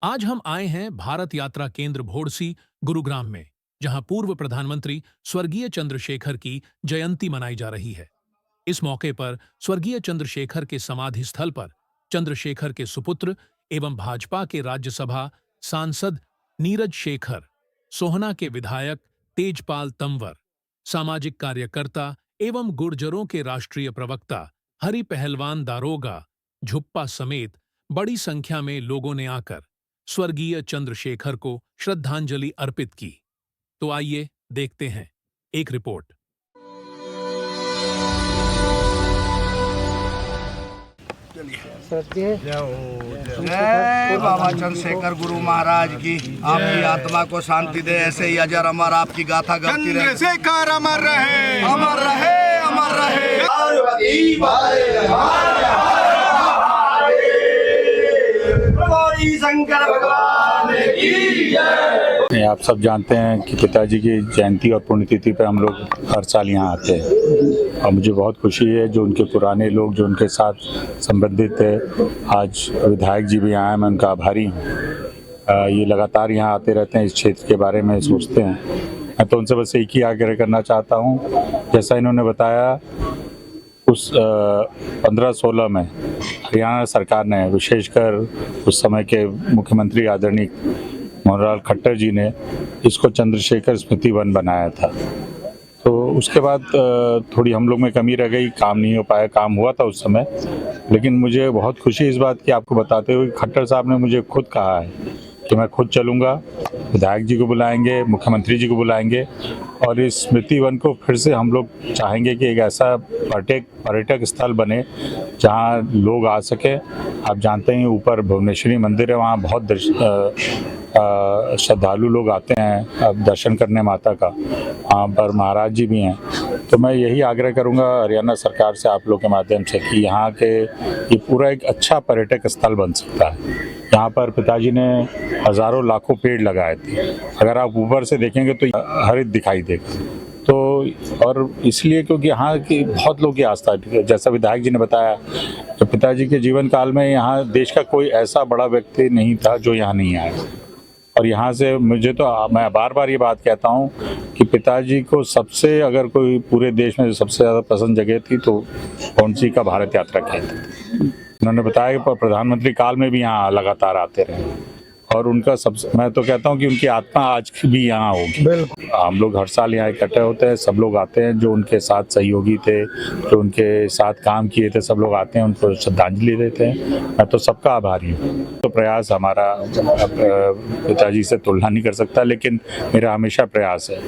आज हम आए हैं भारत यात्रा केंद्र भोरसी, गुरुग्राम में, जहां पूर्व प्रधानमंत्री स्वर्गीय चंद्रशेखर की जयंती मनाई जा रही है। इस मौके पर स्वर्गीय चंद्रशेखर के समाधि स्थल पर चंद्रशेखर के सुपुत्र एवं भाजपा के राज्यसभा सांसद नीरज शेखर, सोहना के विधायक तेजपाल तंवर, सामाजिक कार्यकर्ता एवं गुर्जरों के राष्ट्रीय प्रवक्ता हरि पहलवान दारोगा झुप्पा समेत बड़ी संख्या में लोगों ने आकर स्वर्गीय चंद्रशेखर को श्रद्धांजलि अर्पित की। तो आइए देखते हैं एक रिपोर्ट। जय बाबा चंद्रशेखर गुरु महाराज की, आपकी आत्मा को शांति दे। ऐसे ही अजर अमर आपकी गाथा गाती रहे। चंद्रशेखर अमर रहे, अमर रहे, अमर रहे। शंकर भगवान की जय। आप सब जानते हैं कि पिताजी की जयंती और पुण्यतिथि पर हम लोग हर साल यहाँ आते हैं और मुझे बहुत खुशी है जो उनके पुराने लोग जो उनके साथ संबंधित थे, आज विधायक जी भी आए हैं, मैं उनका आभारी हूँ। ये लगातार यहाँ आते रहते हैं, इस क्षेत्र के बारे में सोचते हैं। मैं तो उनसे बस एक ही आग्रह करना चाहता हूँ, जैसा इन्होंने बताया उस 15-16 में हरियाणा सरकार ने, विशेषकर उस समय के मुख्यमंत्री आदरणीय मनोहर खट्टर जी ने इसको चंद्रशेखर स्मृति वन बनाया था। तो उसके बाद थोड़ी हम लोग में कमी रह गई, काम नहीं हो पाया। काम हुआ था उस समय, लेकिन मुझे बहुत खुशी इस बात की आपको बताते हुए, खट्टर साहब ने मुझे खुद कहा है कि मैं खुद चलूँगा, विधायक जी को बुलाएंगे, मुख्यमंत्री जी को बुलाएंगे और इस स्मृति वन को फिर से हम लोग चाहेंगे कि एक ऐसा पर्यटक स्थल बने जहाँ लोग आ सके। आप जानते हैं ऊपर भुवनेश्वरी मंदिर है, वहाँ बहुत श्रद्धालु लोग आते हैं अब दर्शन करने माता का। वहाँ पर महाराज जी भी हैं। तो मैं यही आग्रह करूँगा हरियाणा सरकार से आप लोग के माध्यम से कि यहाँ के ये पूरा एक अच्छा पर्यटक स्थल बन सकता है। यहाँ पर पिताजी ने हज़ारों लाखों पेड़ लगाए थे, अगर आप ऊपर से देखेंगे तो हरित दिखाई देगा। तो और इसलिए क्योंकि यहाँ की बहुत लोगों की आस्था है, जैसा विधायक जी ने बताया कि पिताजी के जीवन काल में यहाँ देश का कोई ऐसा बड़ा व्यक्ति नहीं था जो यहाँ नहीं आया। और यहाँ से मुझे तो मैं बार बार ये बात कहता हूँ कि पिताजी को सबसे, अगर कोई पूरे देश में सबसे ज़्यादा पसंद जगह थी तो कौन-सी का भारत यात्रा केंद्र थी। उन्होंने बताया कि प्रधानमंत्री काल में भी यहाँ लगातार आते रहे और उनका सबसे, मैं तो कहता हूँ कि उनकी आत्मा आज भी यहाँ होगी। बिल्कुल, हम लोग हर साल यहाँ इकट्ठे होते हैं, सब लोग आते हैं जो उनके साथ सहयोगी थे, जो उनके साथ काम किए थे, सब लोग आते हैं, उनको श्रद्धांजलि देते हैं। मैं तो सबका आभारी हूँ। तो प्रयास हमारा पिताजी से तुलना नहीं कर सकता, लेकिन मेरा हमेशा प्रयास है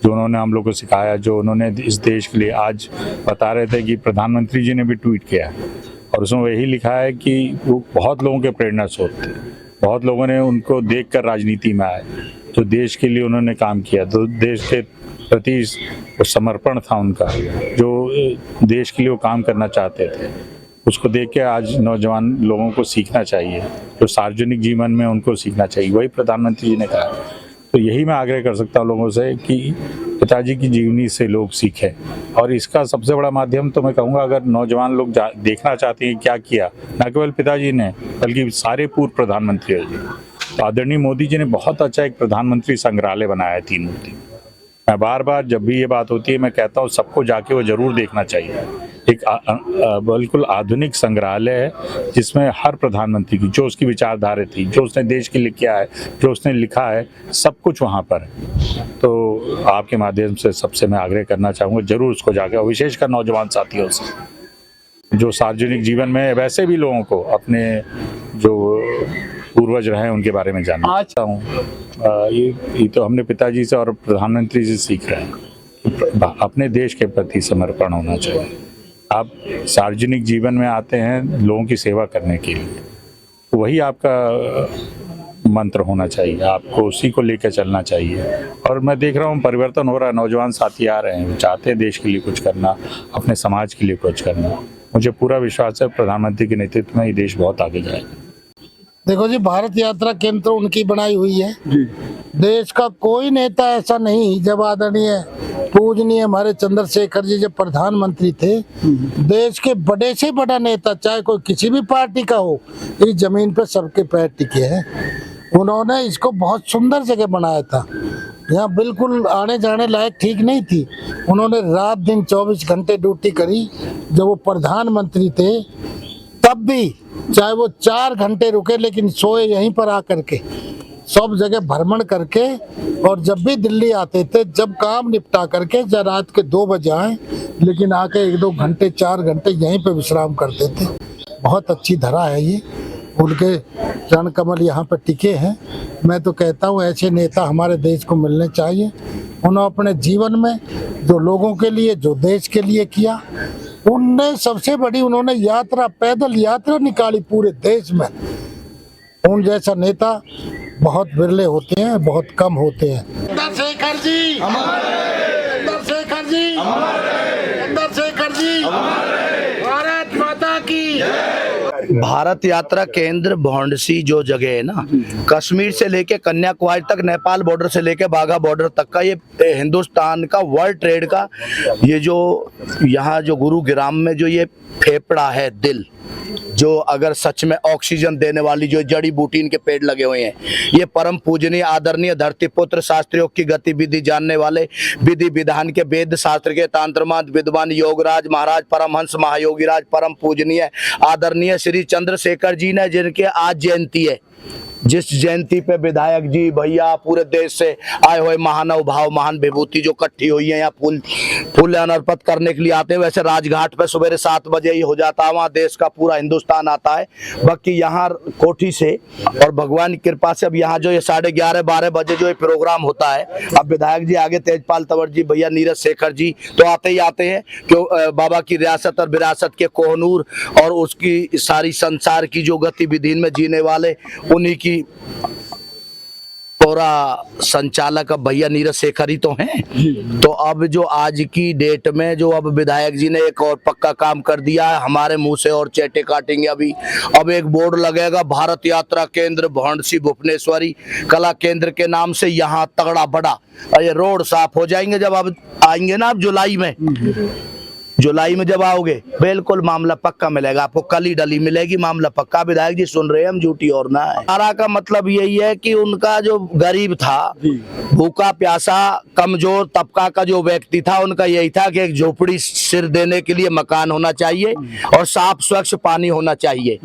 जो उन्होंने हम लोग को सिखाया, जो उन्होंने इस देश के लिए। आज बता रहे थे कि प्रधानमंत्री जी ने भी ट्वीट किया और उसमें वही लिखा है कि वो बहुत लोगों के प्रेरणा स्रोत थे, बहुत लोगों ने उनको देखकर राजनीति में आए, जो देश के लिए उन्होंने काम किया, तो देश के प्रति समर्पण था उनका, जो देश के लिए वो काम करना चाहते थे। उसको देख के आज नौजवान लोगों को सीखना चाहिए, जो सार्वजनिक जीवन में उनको सीखना चाहिए, वही प्रधानमंत्री जी ने कहा। तो यही मैं आग्रह कर सकता हूँ लोगों से कि पिताजी की जीवनी से लोग सीखें। और इसका सबसे बड़ा माध्यम तो मैं कहूँगा, अगर नौजवान लोग देखना चाहते हैं क्या किया, न केवल पिताजी ने बल्कि सारे पूर्व प्रधानमंत्री जी, तो आदरणीय मोदी जी ने बहुत अच्छा एक प्रधानमंत्री संग्रहालय बनाया है 3 मूर्ति। मैं बार बार जब भी ये बात होती है मैं कहता हूँ सबको जाके वो जरूर देखना चाहिए। एक बिल्कुल आधुनिक संग्रहालय है जिसमें हर प्रधानमंत्री की जो उसकी विचारधारा थी, जो उसने देश के लिए किया है, जो उसने लिखा है, सब कुछ वहाँ पर है। तो आपके माध्यम से सबसे मैं आग्रह करना चाहूँगा जरूर उसको जाके, और विशेषकर नौजवान साथियों से जो सार्वजनिक जीवन में वैसे भी लोगों को अपने जो पूर्वज रहे उनके बारे में जानना चाहता हूँ। ये तो हमने पिताजी से और प्रधानमंत्री से सीख रहे हैं, अपने देश के प्रति समर्पण होना चाहिए। आप सार्वजनिक जीवन में आते हैं लोगों की सेवा करने के लिए, वही आपका मंत्र होना चाहिए, आपको उसी को लेकर चलना चाहिए। और मैं देख रहा हूँ परिवर्तन हो रहा है, नौजवान साथी आ रहे हैं, चाहते हैं देश के लिए कुछ करना, अपने समाज के लिए कुछ करना। मुझे पूरा विश्वास है प्रधानमंत्री के नेतृत्व में ये देश बहुत आगे जाएगा। देखो जी, भारत यात्रा केंद्र तो उनकी बनाई हुई है जी। देश का कोई नेता ऐसा नहीं, जब आदरणीय पूजनीय हमारे चंद्रशेखर जी जब प्रधानमंत्री थे, देश के बड़े से बड़ा नेता चाहे कोई किसी भी पार्टी का हो, इस जमीन पर सबके पैर टिके हैं। उन्होंने इसको बहुत सुंदर जगह बनाया था। यहाँ बिल्कुल आने जाने लायक ठीक नहीं थी। उन्होंने रात दिन 24 घंटे ड्यूटी करी। जब वो प्रधानमंत्री थे तब भी चाहे वो 4 घंटे रुके लेकिन सोए यहीं पर आकर के, सब जगह भ्रमण करके। और जब भी दिल्ली आते थे, जब काम निपटा करके चाहे रात के 2 बजे आए, लेकिन आके 1-2 घंटे 4 घंटे यहीं पे विश्राम करते थे। बहुत अच्छी धरा है ये, उनके चरण कमल यहाँ पर टिके हैं। मैं तो कहता हूँ ऐसे नेता हमारे देश को मिलने चाहिए। उन्होंने अपने जीवन में जो लोगों के लिए, जो देश के लिए किया, उनने सबसे बड़ी उन्होंने यात्रा, पैदल यात्रा निकाली पूरे देश में। उन जैसा नेता बहुत बिरले होते हैं, बहुत कम होते हैं। चंद्रशेखर जी चंद्रशेखर जी चंद्रशेखर जी, भारत माता की। भारत यात्रा केंद्र भौंडसी जो जगह है ना, कश्मीर से लेके कन्याकुमारी तक, नेपाल बॉर्डर से लेके बाघा बॉर्डर तक का, ये हिंदुस्तान का, वर्ल्ड ट्रेड का, ये जो यहाँ जो गुरुग्राम में जो ये फेफड़ा है, दिल, जो अगर सच में ऑक्सीजन देने वाली जो जड़ी बूटी इनके पेड़ लगे हुए हैं, ये परम पूजनीय आदरणीय धरतीपुत्र शास्त्रियों की गतिविधि जानने वाले, विधि विधान के वेद शास्त्र के तांत्रमाद विद्वान योगराज महाराज परमहंस महायोगीराज परम पूजनीय आदरणीय श्री चंद्रशेखर जी ने, जिनके आज जयंती है, जिस जयंती पे विधायक जी भैया पूरे देश से आए हुए महानव भाव, महान विभूति जो इकट्ठी हुई है, यहाँ फूल अर्पित करने के लिए आते हैं। वैसे राजघाट पे सवेरे 7 बजे ही हो जाता है, वहाँ देश का पूरा हिंदुस्तान आता है। बाकी यहाँ कोठी से और भगवान की कृपा से अब यहाँ जो ये 11:30-12 बजे जो ये प्रोग्राम होता है, अब विधायक जी आगे तेजपाल तंवर जी भैया, नीरज शेखर जी तो आते ही आते हैं, क्यों बाबा की रियासत और विरासत के कोहनूर और उसकी सारी संसार की जो गतिविधि में जीने वाले, उन्हीं की पूरा संचालक अब भैया नीरज शेखर ही तो हैं। तो अब जो आज की डेट में जो अब विधायक जी ने एक और पक्का काम कर दिया है, हमारे मुंह से और चेटे काटेंगे अभी। अब एक बोर्ड लगेगा, भारत यात्रा केंद्र भौंडसी भुवनेश्वरी कला केंद्र के नाम से, यहाँ तगड़ा बड़ा ये रोड साफ हो जाएंगे। जब अब आएंगे ना, अब जुलाई में जब आओगे, बिल्कुल मामला पक्का मिलेगा आपको, कली डली मिलेगी, मामला पक्का। विधायक जी सुन रहे हैं, हम झूठी और ना है। सारा का मतलब यही है कि उनका जो गरीब था, भूखा प्यासा कमजोर तबका का जो व्यक्ति था, उनका यही था कि एक झोपड़ी सिर देने के लिए मकान होना चाहिए और साफ स्वच्छ पानी होना चाहिए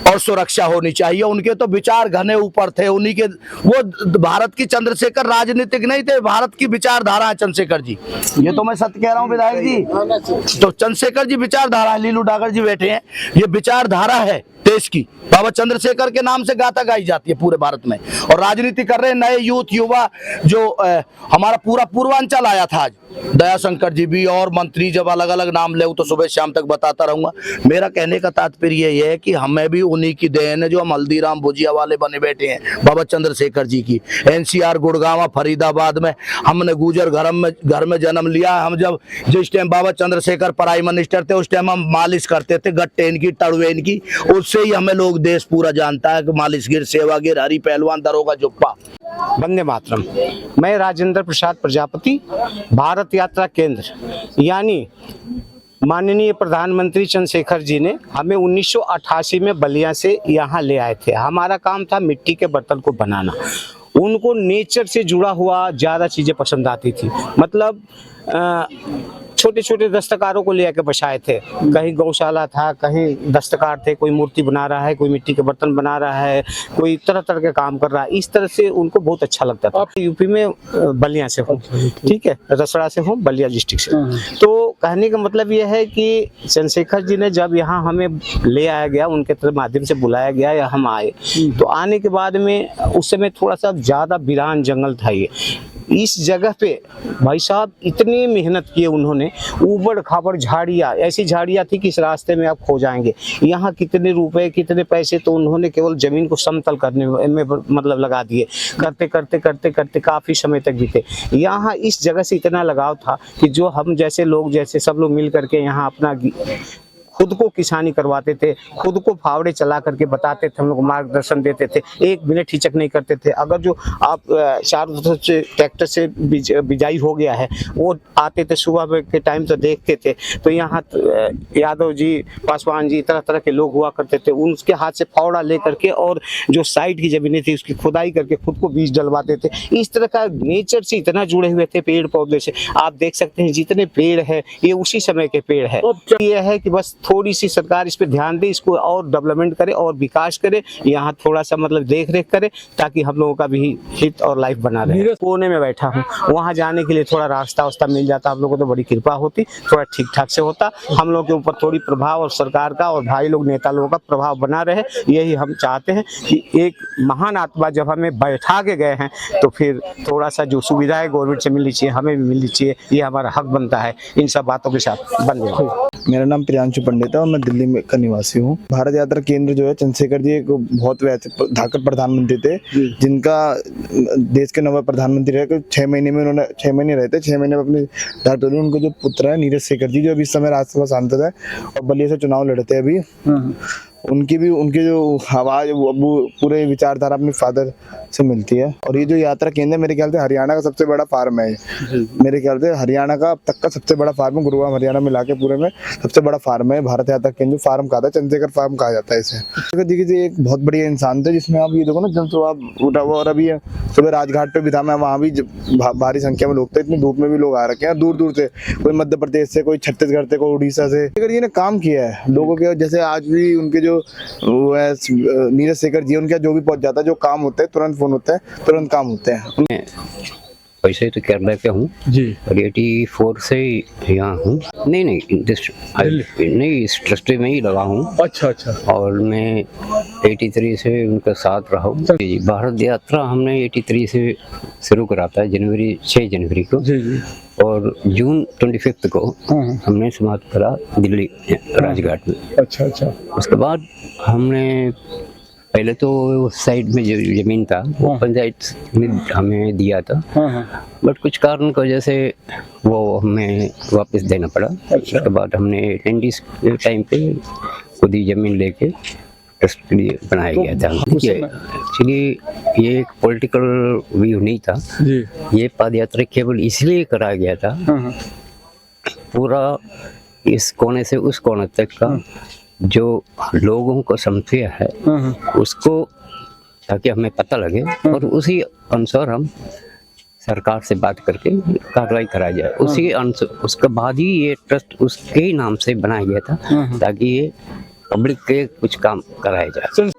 और सुरक्षा होनी चाहिए। उनके तो विचार घने ऊपर थे, उन्हीं के, वो भारत की चंद्रशेखर राजनीतिक नहीं थे, भारत की विचारधारा है चंद्रशेखर जी। ये तो मैं सत्य कह रहा हूँ विधायक जी। तो चंद्रशेखर जी विचारधारा है, लीलू डागर जी बैठे हैं, ये विचारधारा है देश की। बाबा चंद्रशेखर के नाम से गाथा गाई जाती है पूरे भारत में, और राजनीति कर रहे हैं नए यूथ युवा। जो हमारा पूरा पूर्वांचल आया था आज, दयाशंकर जी भी और मंत्री, जब अलग अलग नाम ले तो सुबह शाम तक बताता रहूंगा। मेरा कहने का तात्पर्य ये है कि हमें भी उन्हीं की देन है जो हम हल्दीराम भुजिया वाले बने बैठे हैं, बाबा चंद्रशेखर जी की। NCR गुड़गांव फरीदाबाद में हमने गुजर घर में जन्म लिया। हम जब जिस टाइम बाबा चंद्रशेखर प्राइम मिनिस्टर थे, उस टाइम हम मालिश करते थे गट्टे इनकी, तड़वे इनकी, उससे ही हमें लोग देश पूरा जानता है कि मालिशगिर, सेवागिर, हरी पहलवान, दरोगा जुप्पा। वंदे मातरम। मैं राजेंद्र प्रसाद प्रजापति, भारत यात्रा केंद्र, यानी माननीय प्रधानमंत्री चंद्रशेखर जी ने हमें 1988 में बलिया से यहाँ ले आए थे। हमारा काम था मिट्टी के बर्तन को बनाना। उनको नेचर से जुड़ा हुआ ज़्यादा चीज़ें पसंद आती थी। मतलब छोटे छोटे दस्तकारों को ले आके बसाए थे। कहीं गौशाला था, कहीं दस्तकार थे, कोई मूर्ति बना रहा है, कोई मिट्टी के बर्तन बना रहा है, कोई तरह तरह के काम कर रहा है। इस तरह से उनको बहुत अच्छा लगता था। यूपी में बलिया से हूँ, ठीक है, रसड़ा से हूँ, बलिया डिस्ट्रिक्ट से। तो कहने का मतलब ये है कि चंद्रशेखर जी ने जब यहाँ हमें ले आया गया, उनके माध्यम से बुलाया गया या हम आए, तो आने के बाद में उस समय थोड़ा सा ज़्यादा वीरान जंगल था। ये इस जगह पे भाई साहब इतनी मेहनत की उन्होंने, ऊबड़ खाबड़ झाड़ियाँ, ऐसी झाड़ियाँ थी कि इस रास्ते में आप खो जाएंगे। यहाँ कितने रुपए कितने पैसे तो उन्होंने केवल जमीन को समतल करने में मतलब लगा दिए। करते करते करते करते काफ़ी समय तक बीते। यहाँ इस जगह से इतना लगाव था कि जो हम जैसे लोग, जैसे सब लोग मिल करके यहाँ अपना खुद को किसानी करवाते थे, खुद को फावड़े चला करके बताते थे, हम लोग को मार्गदर्शन देते थे, 1 मिनट हिचक नहीं करते थे। अगर जो आप चारों तरफ से ट्रैक्टर से बिजाई हो गया है, वो आते थे सुबह के टाइम तो देखते थे। तो यहाँ यादव जी, पासवान जी, तरह तरह के लोग हुआ करते थे, उनके हाथ से फावड़ा ले करके और जो साइड की जमीनें थी उसकी खुदाई करके खुद को बीज डलवाते थे। इस तरह का नेचर से इतना जुड़े हुए थे, पेड़ पौधे से। आप देख सकते हैं जितने पेड़ है ये उसी समय के पेड़ है। ये है कि बस थोड़ी सी सरकार इस पे ध्यान दे, इसको और डेवलपमेंट करे और विकास करे, यहाँ थोड़ा सा मतलब देख रेख करे, ताकि हम लोगों का भी हित और लाइफ बना रहे। कोने में बैठा हूँ, वहाँ जाने के लिए थोड़ा रास्ता वास्ता मिल जाता, हम लोगों को तो बड़ी कृपा होती, थोड़ा ठीक ठाक से होता। हम लोग के ऊपर थोड़ी प्रभाव और सरकार का और भाई लोग नेता लोगों का प्रभाव बना रहे, यही हम चाहते हैं कि एक महान आत्मा जब हमें बैठा के गए हैं तो फिर थोड़ा सा जो सुविधाएं गवर्नमेंट से मिलनी चाहिए हमें भी मिलनी चाहिए, ये हमारा हक बनता है। इन सब बातों के साथ बन जाए। मेरा नाम प्रियांशु पंडित है और मैं दिल्ली में का निवासी हूँ। भारत यात्रा केंद्र जो है, चंद्रशेखर जी एक बहुत वैसे धाकड़ प्रधानमंत्री थे, जिनका देश के नवे प्रधानमंत्री रहे। 6 महीने में उन्होंने 6 महीने रहते, 6 महीने में अपने दायित्व। उनको जो पुत्र है नीरज शेखर जी, जो अभी इस समय राज्यसभा सांसद है और बलिया से चुनाव लड़ते हैं अभी, उनकी भी उनके जो आवाज वो पूरे विचारधारा अपने फादर से मिलती है। और ये जो यात्रा केंद्र मेरे ख्याल से हरियाणा का सबसे बड़ा फार्म है। मेरे ख्याल से हरियाणा का अब तक का सबसे बड़ा फार्म है, गुरुग्राम हरियाणा मिला के पूरे में सबसे बड़ा फार्म है भारत यात्रा केंद्र। फार्म कहा था, चंद्रशेखर फार्म कहा जाता है इसे। चंद्रशेखर जी एक बहुत बढ़िया इंसान थे, जिसमें आप ये देखो ना, जब तो आप उठा हुआ और अभी सुबह राजघाट पे भी था मैं, वहाँ भी भारी संख्या में लोग थे। इतनी धूप में भी लोग आ रखे हैं दूर दूर से, कोई मध्य प्रदेश से, कोई छत्तीसगढ़ से, कोई उड़ीसा से। अगर ये ने काम किया है लोगों के, जैसे आज भी उनके जो नीरज शेखर जी, उनका जो भी पहुंच जाता है, जो काम होता है तुरंत फोन होता है, तुरंत काम होते हैं। वैसे तो केरला के हूँ जी, और 84 से यहाँ हूँ। नहीं इस ट्रस्ट में ही लगा हूँ। अच्छा। और मैं 83 से उनके साथ रहा हूँ। जी, भारत यात्रा हमने 83 से शुरू करा था, 6 जनवरी को जी। और जून 25 को हमने समाप्त करा दिल्ली राजघाट में। अच्छा। उसके बाद हमने पहले तो उस साइड में जो जमीन था वो पंचायत ने हमें दिया था, बट कुछ कारण की वजह से वो हमें वापस देना पड़ा। उसके बाद हमने 90s के टाइम पे खुद ही जमीन लेके ट्रस्ट के लिए बनाया गया था। एक्चुअली ये एक पॉलिटिकल व्यू नहीं था, ये पद यात्रा केवल इसलिए कराया गया था, पूरा इस कोने से उस कोने तक का जो लोगों को समस्या है उसको, ताकि हमें पता लगे और उसी अनुसार हम सरकार से बात करके कार्रवाई कराई जाए। उसी अनुसार उसके बाद ही ये ट्रस्ट उसके ही नाम से बनाया गया था, ताकि ये पब्लिक के कुछ काम कराया जाए।